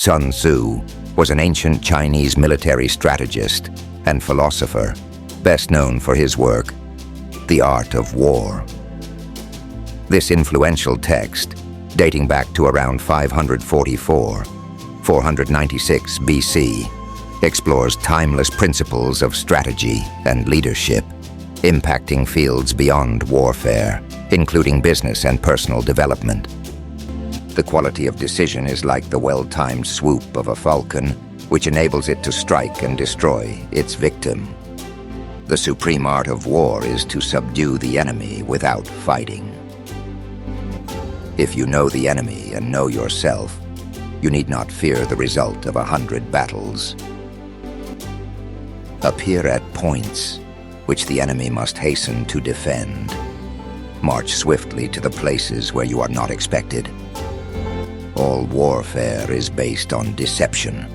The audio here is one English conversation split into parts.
Sun Tzu was an ancient Chinese military strategist and philosopher, best known for his work, The Art of War. This influential text, dating back to around 544, 496 BC, explores timeless principles of strategy and leadership, impacting fields beyond warfare, including business and personal development. The quality of decision is like the well-timed swoop of a falcon, which enables it to strike and destroy its victim. The supreme art of war is to subdue the enemy without fighting. If you know the enemy and know yourself, you need not fear the result of 100 battles. Appear at points which the enemy must hasten to defend. March swiftly to the places where you are not expected. All warfare is based on deception.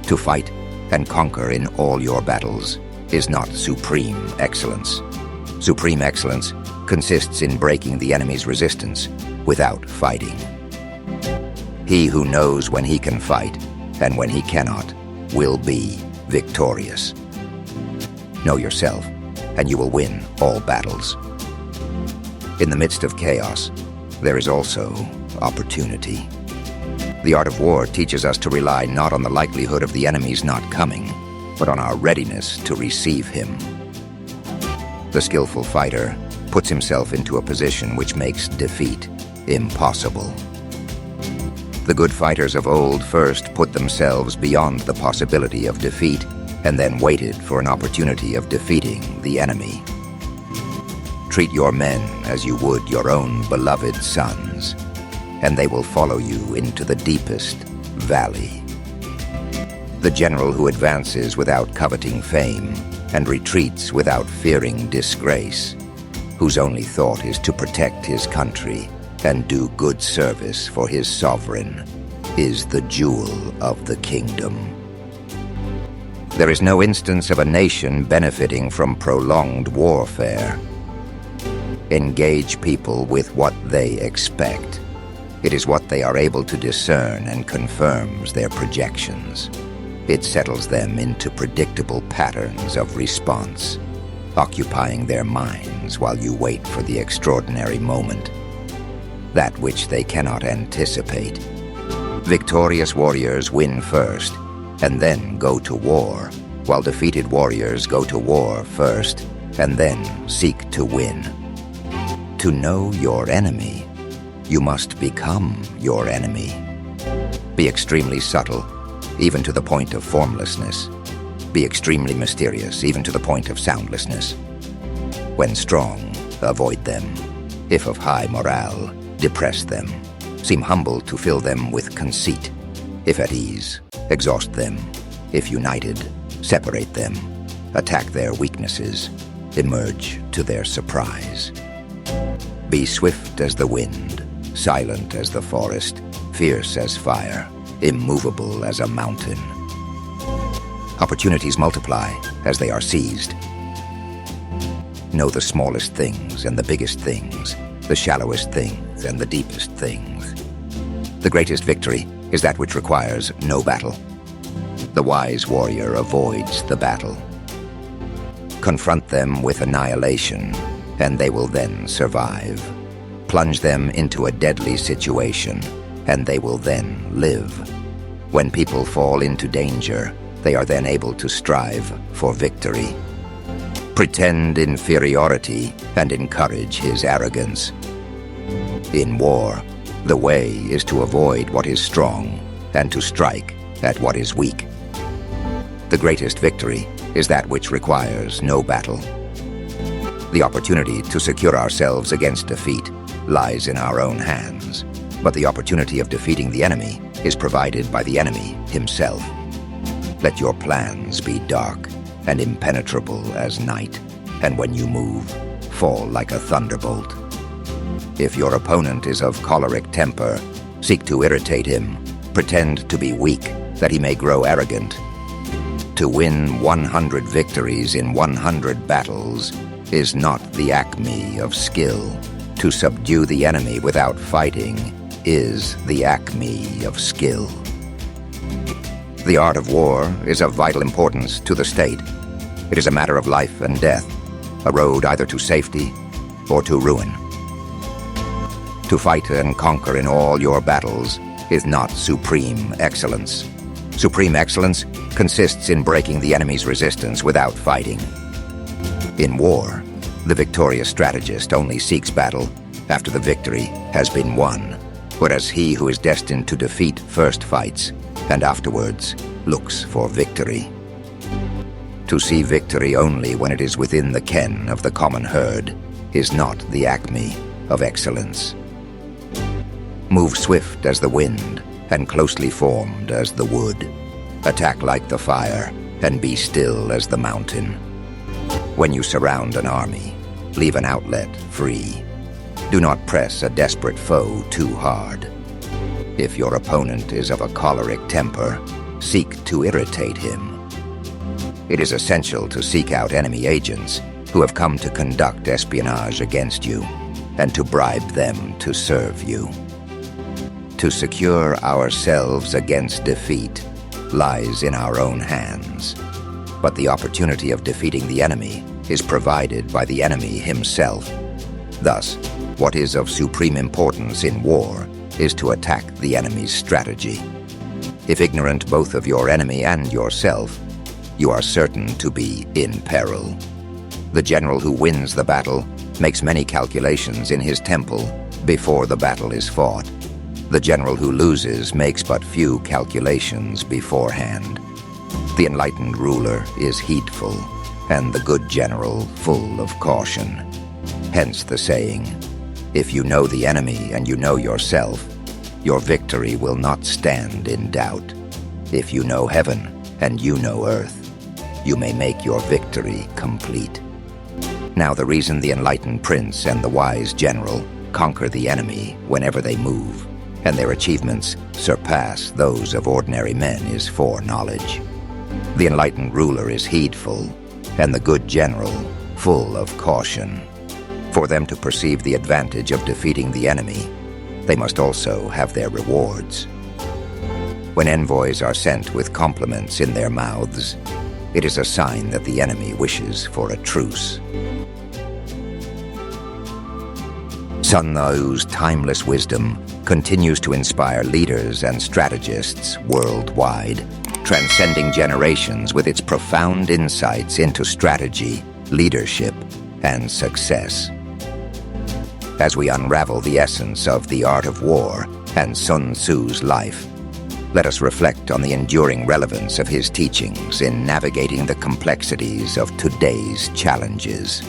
To fight and conquer in all your battles is not supreme excellence. Supreme excellence consists in breaking the enemy's resistance without fighting. He who knows when he can fight and when he cannot will be victorious. Know yourself, and you will win all battles. In the midst of chaos, there is also opportunity. The art of war teaches us to rely not on the likelihood of the enemy's not coming, but on our readiness to receive him. The skillful fighter puts himself into a position which makes defeat impossible. The good fighters of old first put themselves beyond the possibility of defeat and then waited for an opportunity of defeating the enemy. Treat your men as you would your own beloved sons, and they will follow you into the deepest valley. The general who advances without coveting fame and retreats without fearing disgrace, whose only thought is to protect his country and do good service for his sovereign, is the jewel of the kingdom. There is no instance of a nation benefiting from prolonged warfare. Engage people with what they expect. It is what they are able to discern and confirms their projections. It settles them into predictable patterns of response, occupying their minds while you wait for the extraordinary moment, that which they cannot anticipate. Victorious warriors win first, and then go to war, while defeated warriors go to war first, and then seek to win. To know your enemy, you must become your enemy. Be extremely subtle, even to the point of formlessness. Be extremely mysterious, even to the point of soundlessness. When strong, avoid them. If of high morale, depress them. Seem humble to fill them with conceit. If at ease, exhaust them. If united, separate them. Attack their weaknesses. Emerge to their surprise. Be swift as the wind, silent as the forest, fierce as fire, immovable as a mountain. Opportunities multiply as they are seized. Know the smallest things and the biggest things, the shallowest things and the deepest things. The greatest victory is that which requires no battle. The wise warrior avoids the battle. Confront them with annihilation, and they will then survive. Plunge them into a deadly situation, and they will then live. When people fall into danger, they are then able to strive for victory. Pretend inferiority and encourage his arrogance. In war, the way is to avoid what is strong and to strike at what is weak. The greatest victory is that which requires no battle. The opportunity to secure ourselves against defeat lies in our own hands, but the opportunity of defeating the enemy is provided by the enemy himself. Let your plans be dark and impenetrable as night, and when you move, fall like a thunderbolt. If your opponent is of choleric temper, seek to irritate him, pretend to be weak, that he may grow arrogant. To win 100 victories in 100 battles is not the acme of skill. To subdue the enemy without fighting is the acme of skill. The art of war is of vital importance to the state. It is a matter of life and death, a road either to safety or to ruin. To fight and conquer in all your battles is not supreme excellence. Supreme excellence consists in breaking the enemy's resistance without fighting. In war, the victorious strategist only seeks battle after the victory has been won, whereas he who is destined to defeat first fights and afterwards looks for victory. To see victory only when it is within the ken of the common herd is not the acme of excellence. Move swift as the wind and closely formed as the wood. Attack like the fire and be still as the mountain. When you surround an army, leave an outlet free. Do not press a desperate foe too hard. If your opponent is of a choleric temper, seek to irritate him. It is essential to seek out enemy agents who have come to conduct espionage against you and to bribe them to serve you. To secure ourselves against defeat lies in our own hands, but the opportunity of defeating the enemy is provided by the enemy himself. Thus, what is of supreme importance in war is to attack the enemy's strategy. If ignorant both of your enemy and yourself, you are certain to be in peril. The general who wins the battle makes many calculations in his temple before the battle is fought. The general who loses makes but few calculations beforehand. The enlightened ruler is heedful, and the good general full of caution. Hence the saying, if you know the enemy and you know yourself, your victory will not stand in doubt. If you know heaven and you know earth, you may make your victory complete. Now the reason the enlightened prince and the wise general conquer the enemy whenever they move, and their achievements surpass those of ordinary men, is foreknowledge. The enlightened ruler is heedful, and the good general full of caution. For them to perceive the advantage of defeating the enemy, they must also have their rewards. When envoys are sent with compliments in their mouths, it is a sign that the enemy wishes for a truce. Sun Tzu's timeless wisdom continues to inspire leaders and strategists worldwide, transcending generations with its profound insights into strategy, leadership, and success. As we unravel the essence of the art of war and Sun Tzu's life, let us reflect on the enduring relevance of his teachings in navigating the complexities of today's challenges.